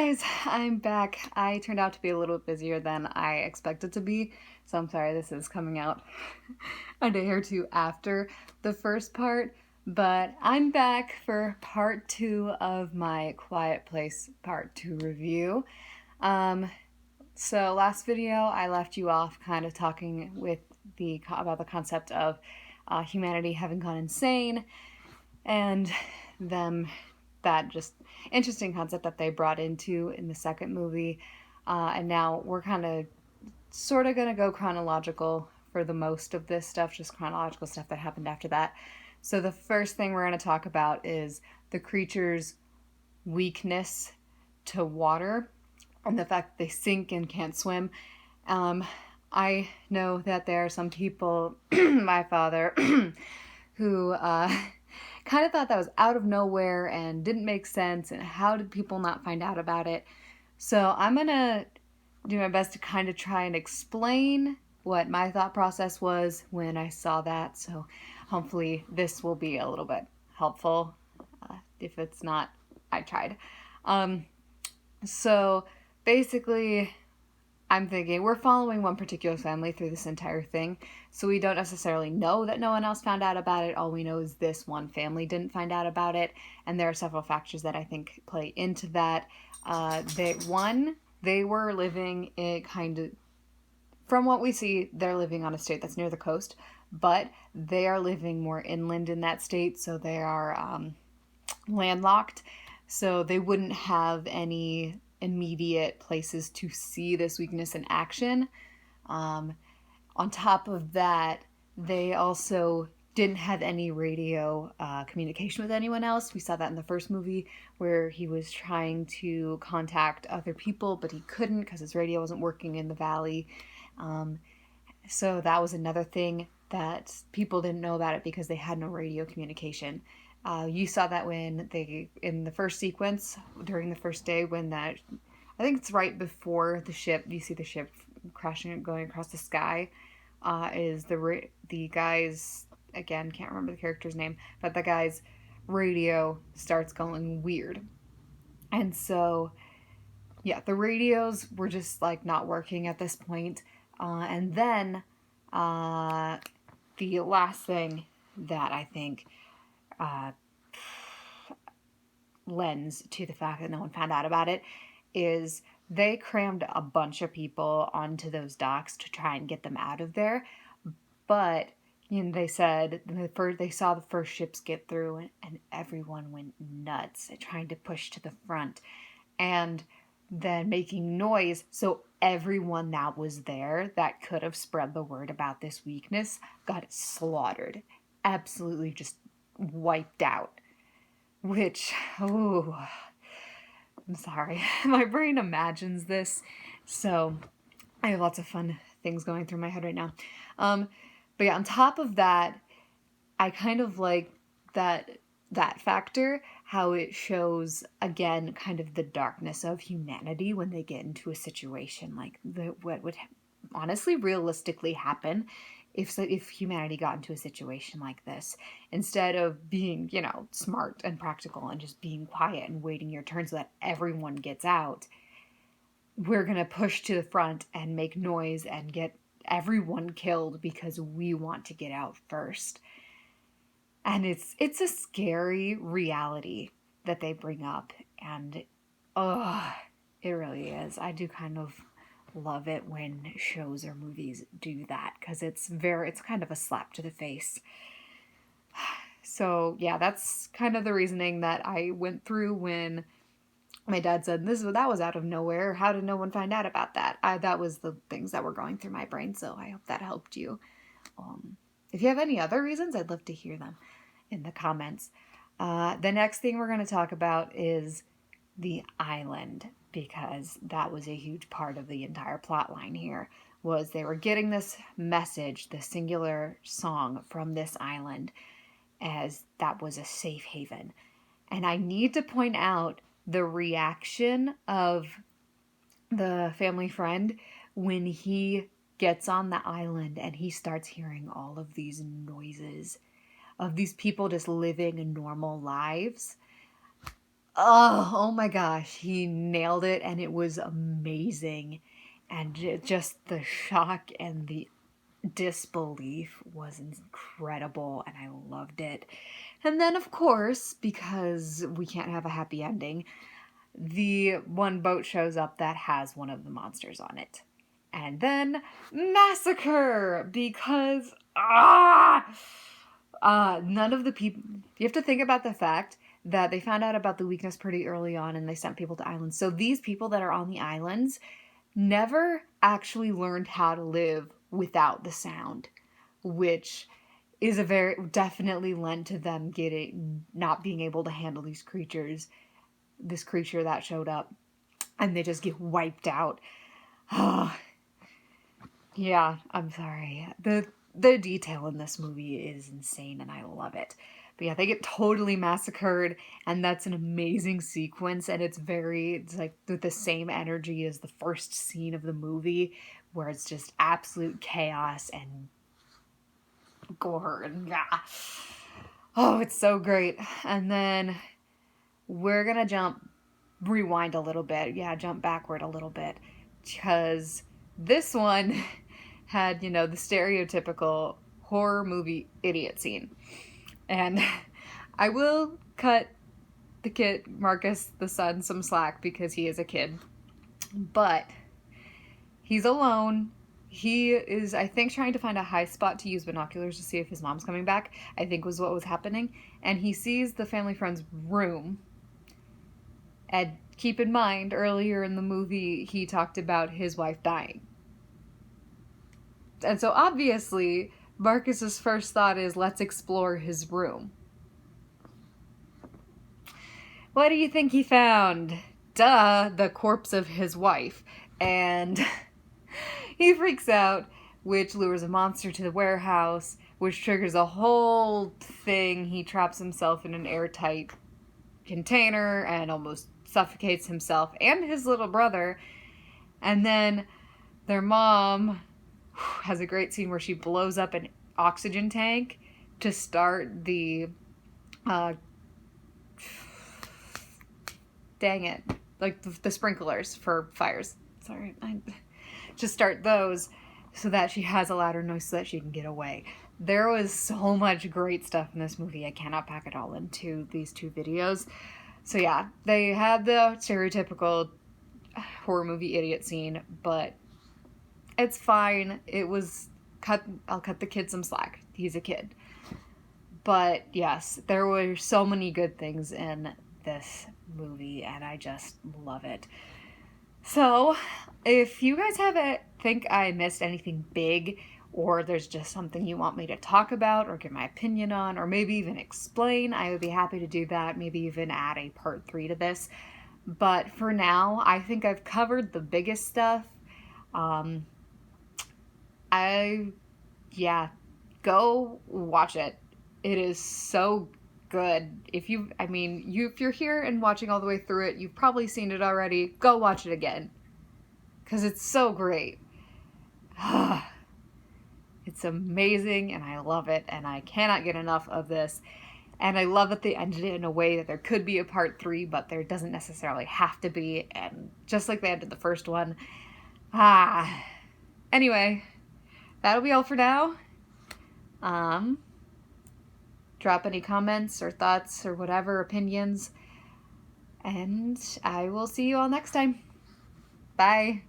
guys, I'm back. I turned out to be a little bit busier than I expected to be, so I'm sorry this is coming out a day or two after the first part, but I'm back for part 2 of my Quiet Place part 2 review. Um, so last video I left you off kind of talking about the concept of humanity having gone insane and them that just interesting concept that they brought into in the second movie. And now we're kind of sort of going to go chronological for the most of this stuff, just chronological stuff that happened after that. So the first thing we're going to talk about is the creature's weakness to water and the fact they sink and can't swim. I know that there are some people, my father, who kind of thought that was out of nowhere and didn't make sense, and how did people not find out about it? So I'm going to do my best to kind of try and explain what my thought process was when I saw that. So hopefully this will be a little bit helpful. If it's not, I tried. So basically, I'm thinking we're following one particular family through this entire thing, so we don't necessarily know that no one else found out about it. All we know is this one family didn't find out about it, and there are several factors that I think play into that. They were living in from what we see, they're living on a state that's near the coast, but they are living more inland in that state, so they are landlocked, so they wouldn't have any immediate places to see this weakness in action. On top of that, they also didn't have any radio communication with anyone else. We saw that in the first movie where he was trying to contact other people, but he couldn't because his radio wasn't working in the valley. So that was another thing that people didn't know about it because they had no radio communication. You saw that in the first sequence during the first day I think it's right before the ship, you see the ship crashing and going across the sky, is the guy's, again, can't remember the character's name, but the guy's radio starts going weird. And so, yeah, the radios were just like not working at this point. And then the last thing that I think lends to the fact that no one found out about it is they crammed a bunch of people onto those docks to try and get them out of there. But they said they saw the first ships get through, and everyone went nuts trying to push to the front and then making noise. So everyone that was there that could have spread the word about this weakness got slaughtered. Absolutely just wiped out. Which, oh, I'm sorry. My brain imagines this. So I have lots of fun things going through my head right now. But yeah, on top of that, I kind of like that factor, how it shows, again, kind of the darkness of humanity when they get into a situation like what would honestly realistically happen if humanity got into a situation like this. Instead of being, smart and practical and just being quiet and waiting your turn so that everyone gets out, we're going to push to the front and make noise and get everyone killed because we want to get out first. And it's a scary reality that they bring up, and it really is. I do kind of love it when shows or movies do that because it's kind of a slap to the face. So yeah, that's kind of the reasoning that I went through when my dad said that was out of nowhere. How did no one find out about that? That was the things that were going through my brain. So I hope that helped you. If you have any other reasons, I'd love to hear them in the comments. The next thing we're going to talk about is the island, because that was a huge part of the entire plot line here, was they were getting this message, the singular song from this island, as that was a safe haven. And I need to point out the reaction of the family friend when he gets on the island and he starts hearing all of these noises of these people just living normal lives. Oh my gosh, he nailed it and it was amazing. And just the shock and the disbelief was incredible and I loved it. And then, of course, because we can't have a happy ending, the one boat shows up that has one of the monsters on it. And then massacre because none of the people, you have to think about the fact that they found out about the weakness pretty early on and they sent people to islands. So these people that are on the islands never actually learned how to live without the sound, which is a very definitely lent to them getting not being able to handle these creatures, this creature that showed up, and they just get wiped out. Oh, yeah, I'm sorry. The detail in this movie is insane and I love it. But yeah, they get totally massacred and that's an amazing sequence and it's like with the same energy as the first scene of the movie where it's just absolute chaos and gore and yeah. Oh, it's so great. And then we're gonna rewind a little bit. Yeah, jump backward a little bit. Because this one had, the stereotypical horror movie idiot scene. And I will cut the kid, Marcus, the son, some slack because he is a kid. But he's alone. He is, I think, trying to find a high spot to use binoculars to see if his mom's coming back, I think was what was happening. And he sees the family friend's room. And keep in mind, earlier in the movie, he talked about his wife dying. And so obviously, Marcus's first thought is, let's explore his room. What do you think he found? Duh, the corpse of his wife. And he freaks out, which lures a monster to the warehouse, which triggers a whole thing. He traps himself in an airtight container and almost suffocates himself and his little brother. And then their mom has a great scene where she blows up an oxygen tank to start the dang it, like the sprinklers for fires. Sorry, to start those so that she has a louder noise so that she can get away. There was so much great stuff in this movie. I cannot pack it all into these two videos. So yeah, they had the stereotypical horror movie idiot scene, but it's fine. I'll cut the kid some slack. He's a kid. But yes, there were so many good things in this movie and I just love it. So, if you guys think I missed anything big, or there's just something you want me to talk about or give my opinion on, or maybe even explain, I would be happy to do that. Maybe even add a part 3 to this. But for now, I think I've covered the biggest stuff. Go watch it. It is so good. If you're here and watching all the way through it, you've probably seen it already. Go watch it again. Because it's so great. It's amazing and I love it and I cannot get enough of this. And I love that they ended it in a way that there could be a part 3, but there doesn't necessarily have to be. And just like they ended the first one. Anyway, that'll be all for now. Drop any comments or thoughts or whatever, opinions. And I will see you all next time. Bye.